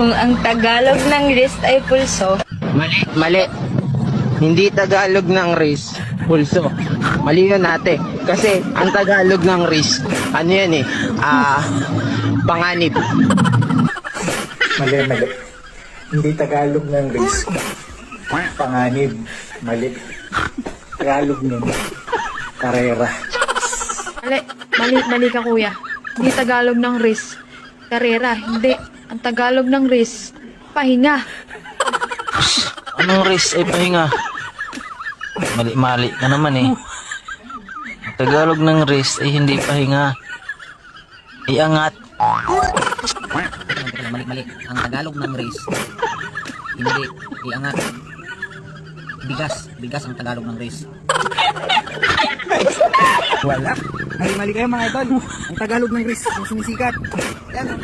Kung ang Tagalog ng wrist ay pulso, Mali. Hindi Tagalog ng wrist, pulso. Mali yun ate. Kasi ang Tagalog ng wrist, ano yan eh, panganib. Mali. Hindi Tagalog ng risk. Panganib. Mali. Tagalog nun. Karera. Mali ka kuya. Hindi Tagalog ng risk. Karera, hindi. Ang Tagalog ng risk, pahinga. Anong race ay pahinga? Mali ka naman eh. Ang Tagalog ng race ay hindi pahinga. Iangat. Mali. Ang Tagalog ng race, hindi iangat. Bigas ang Tagalog ng race. Wala. Mali kayo mga idol. Ang Tagalog ng risk, yung sumisikat. Yan.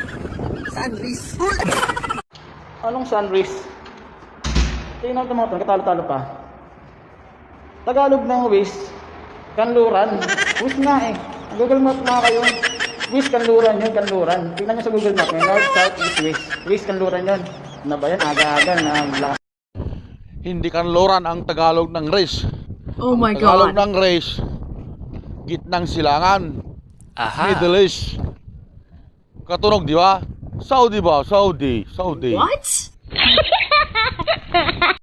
Saan risk? Anong sunrise? Tingnan natin mga ito, katalo-talo pa. Tagalog ng wish, kanluran. Wish nga eh. Google Map nga kayo. Wish, kanluran yun, kanluran. Tingnan nyo sa Google Map, may north, south, east, west. Wish, kanluran yun. Ano ba yan? Aga-aga na lakas. Hindi kanluran ang Tagalog ng race. Oh my Tagalog God. ng race, gitnang silangan, Aha. Middle East. Katunog, di ba? Saudi ba? Saudi. What?